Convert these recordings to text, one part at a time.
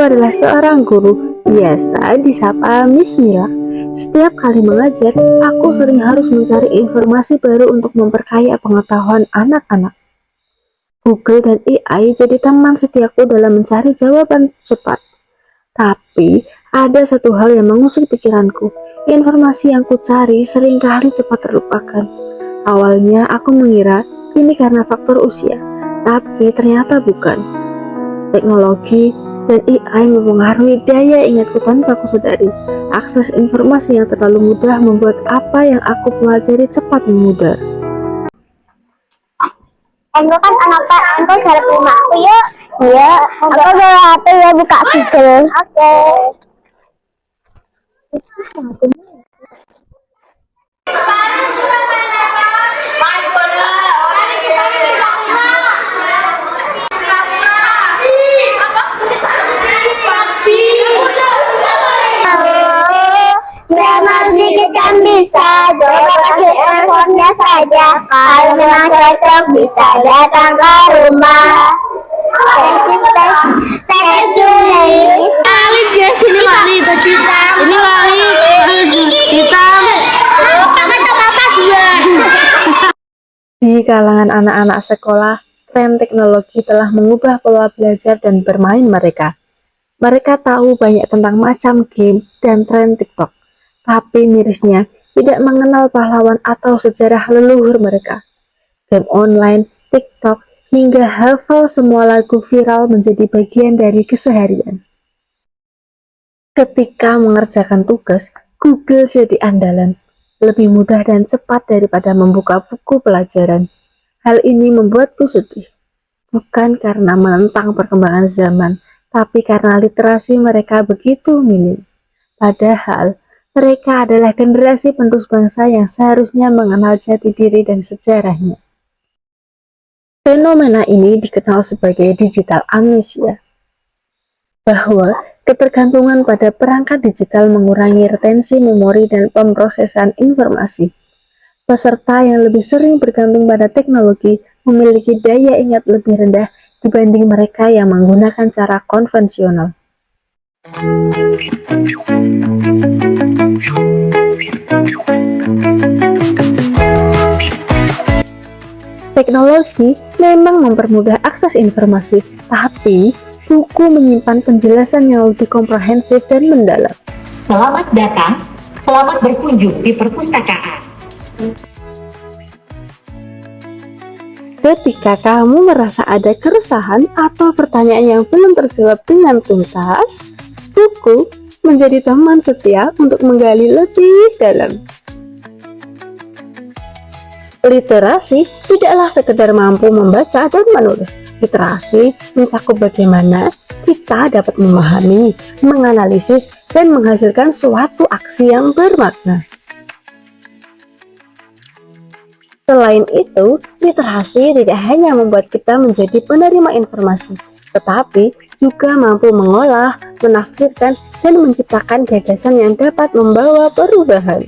adalah seorang guru, biasa disapa Miss Mila. Setiap kali mengajar, aku sering harus mencari informasi baru untuk memperkaya pengetahuan anak-anak. Google dan AI jadi teman setiaku dalam mencari jawaban cepat. Tapi, ada satu hal yang mengusik pikiranku. Informasi yang ku cari seringkali cepat terlupakan. Awalnya aku mengira ini karena faktor usia, tapi ternyata bukan. Teknologi dan AI mempengaruhi daya ingatku tanpa aku sadari. Akses informasi yang terlalu mudah membuat apa yang aku pelajari cepat memudar. Engko kan anak Pak, engko garap rumahku yuk. Iya, aku bawa HP ya buka Google. Oke. Memang dikit kan bisa, coba kasih handphonenya saja. Kalau memang cocok bisa datang ke rumah. Thank you, ladies. Walit ya sini walit. Ini walit hitam. Kata-kata dia. Di kalangan anak-anak sekolah, tren teknologi telah mengubah pola belajar dan bermain mereka. Mereka tahu banyak tentang macam game dan tren TikTok, tapi mirisnya tidak mengenal pahlawan atau sejarah leluhur mereka. Game online, TikTok, hingga hafal semua lagu viral menjadi bagian dari keseharian. Ketika mengerjakan tugas, Google jadi andalan, lebih mudah dan cepat daripada membuka buku pelajaran. Hal ini membuatku sedih, bukan karena menentang perkembangan zaman, tapi karena literasi mereka begitu minim. Padahal, mereka adalah generasi penerus bangsa yang seharusnya mengenal jati diri dan sejarahnya. Fenomena ini dikenal sebagai digital amnesia, bahwa ketergantungan pada perangkat digital mengurangi retensi memori dan pemrosesan informasi. Peserta yang lebih sering bergantung pada teknologi memiliki daya ingat lebih rendah dibanding mereka yang menggunakan cara konvensional. Teknologi memang mempermudah akses informasi, tapi buku menyimpan penjelasan yang lebih komprehensif dan mendalam. Selamat datang, selamat berkunjung di perpustakaan. Ketika kamu merasa ada keresahan atau pertanyaan yang belum terjawab dengan tuntas, buku menjadi teman setia untuk menggali lebih dalam. Literasi tidaklah sekedar mampu membaca dan menulis. Literasi mencakup bagaimana kita dapat memahami, menganalisis, dan menghasilkan suatu aksi yang bermakna. Selain itu, literasi tidak hanya membuat kita menjadi penerima informasi, tetapi juga mampu mengolah, menafsirkan, dan menciptakan gagasan yang dapat membawa perubahan.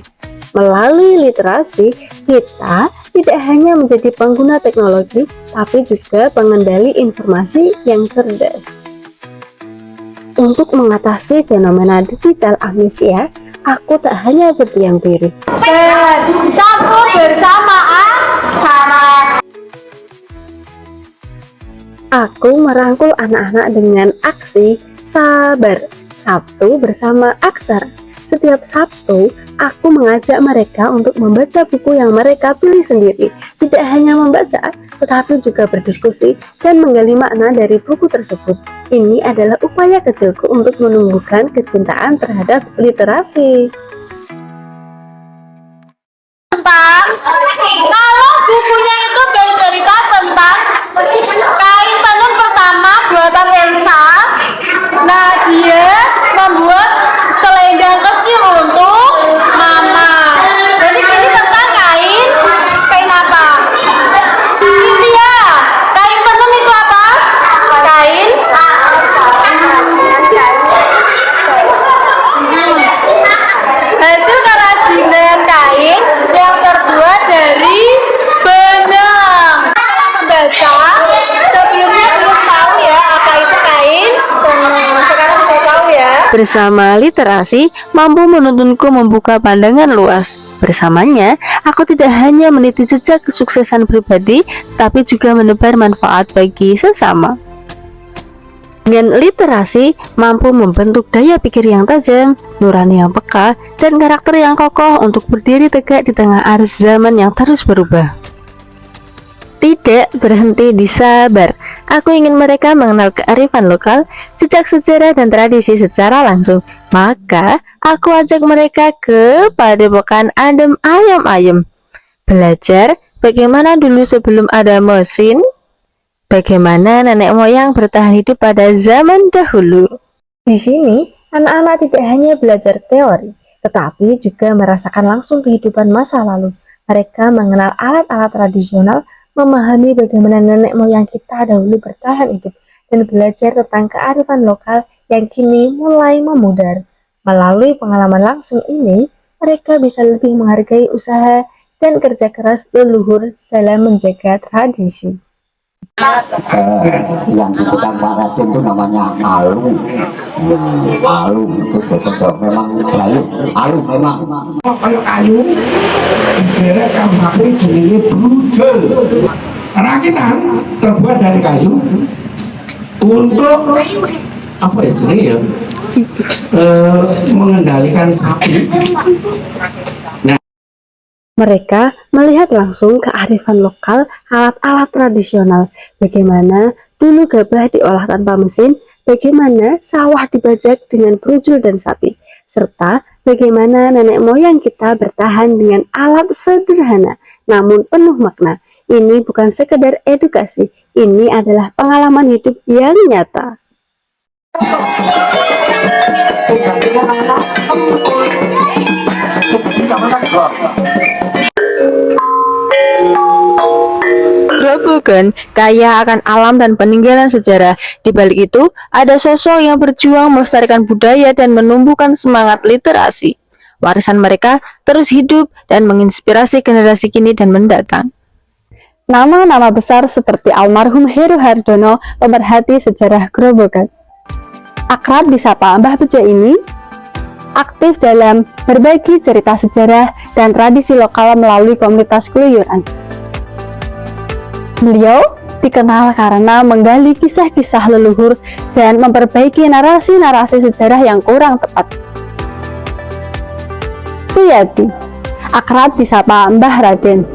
Melalui literasi, kita tidak hanya menjadi pengguna teknologi, tapi juga pengendali informasi yang cerdas. Untuk mengatasi fenomena digital amnesia, aku tak hanya berdiam diri. Sabtu bersamaan syarat. Aku merangkul anak-anak dengan aksi Sabar Sabtu bersama Aksara. Setiap Sabtu, aku mengajak mereka untuk membaca buku yang mereka pilih sendiri. Tidak hanya membaca, tetapi juga berdiskusi dan menggali makna dari buku tersebut. Ini adalah upaya kecilku untuk menumbuhkan kecintaan terhadap literasi. Kalau bukunya itu bercerita tentang kain tenun pertama buatan Elsa, nah dia membuat selendang kecil untuk mama. Jadi ini tentang kain apa? Cynthia, kain tenun itu apa? Kain Bersama literasi, mampu menuntunku membuka pandangan luas. Bersamanya, aku tidak hanya meniti jejak kesuksesan pribadi, tapi juga menebar manfaat bagi sesama. Dengan literasi, mampu membentuk daya pikir yang tajam, nurani yang peka, dan karakter yang kokoh untuk berdiri tegak di tengah arus zaman yang terus berubah. Tidak berhenti di sabar, aku ingin mereka mengenal kearifan lokal, jejak sejarah dan tradisi secara langsung. Maka, aku ajak mereka ke Padepokan Adem Ayam-Ayem. Belajar bagaimana dulu sebelum ada mesin, bagaimana nenek moyang bertahan hidup pada zaman dahulu. Di sini, anak-anak tidak hanya belajar teori, tetapi juga merasakan langsung kehidupan masa lalu. Mereka mengenal alat-alat tradisional, memahami bagaimana nenek moyang kita dahulu bertahan hidup, dan belajar tentang kearifan lokal yang kini mulai memudar. Melalui pengalaman langsung ini, mereka bisa lebih menghargai usaha dan kerja keras leluhur dalam menjaga tradisi. Yang dipegang Pak Raden itu namanya alung. Alung itu bahasa Jawa, memang kayu. Alung memang. Kalau kayu, dikira kalau sapi jenenge brujul. Rakitan terbuat dari kayu untuk apa ya jenis ya? Mengendalikan sapi. Mereka melihat langsung kearifan lokal, alat-alat tradisional, bagaimana dulu gabah diolah tanpa mesin, bagaimana sawah dibajak dengan brujul dan sapi, serta bagaimana nenek moyang kita bertahan dengan alat sederhana namun penuh makna. Ini bukan sekedar edukasi, ini adalah pengalaman hidup yang nyata. Grobogan kaya akan alam dan peninggalan sejarah. Di balik itu, ada sosok yang berjuang melestarikan budaya dan menumbuhkan semangat literasi. Warisan mereka terus hidup dan menginspirasi generasi kini dan mendatang. Nama-nama besar seperti almarhum Heru Hardono pemerhati sejarah Grobogan. Akrab disapa Mbah Bejo ini aktif dalam berbagi cerita sejarah dan tradisi lokal melalui komunitas keluyuran. Beliau dikenal karena menggali kisah-kisah leluhur dan memperbaiki narasi-narasi sejarah yang kurang tepat. Suyati, akrab disapa Mbah Raden,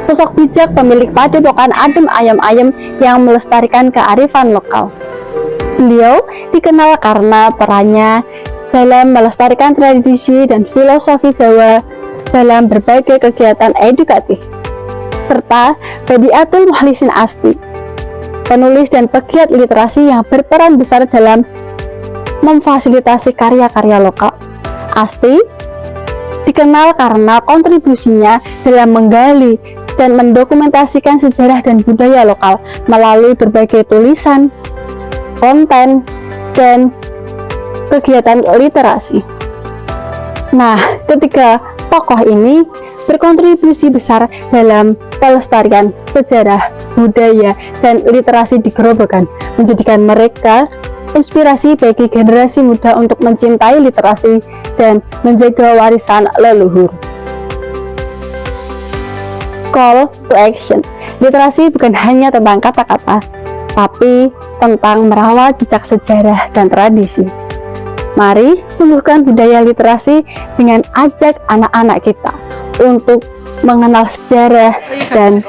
sosok bijak pemilik Padepokan Adem Ayam-Ayem yang melestarikan kearifan lokal. Beliau dikenal karena perannya dalam melestarikan tradisi dan filosofi Jawa dalam berbagai kegiatan edukatif, serta Badiatul Mukhlisin Asti, penulis dan pegiat literasi yang berperan besar dalam memfasilitasi karya-karya lokal. Asti dikenal karena kontribusinya dalam menggali dan mendokumentasikan sejarah dan budaya lokal melalui berbagai tulisan, konten, dan kegiatan literasi. Nah, ketiga tokoh ini berkontribusi besar dalam pelestarian sejarah, budaya, dan literasi di Grobogan, menjadikan mereka inspirasi bagi generasi muda untuk mencintai literasi dan menjaga warisan leluhur. Call to action. Literasi bukan hanya tentang kata-kata, tapi tentang merawat jejak sejarah dan tradisi. Mari tumbuhkan budaya literasi dengan ajak anak-anak kita untuk mengenal sejarah dan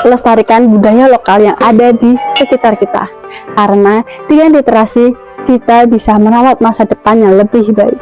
lestarikan budaya lokal yang ada di sekitar kita. Karena dengan literasi kita bisa merawat masa depan yang lebih baik.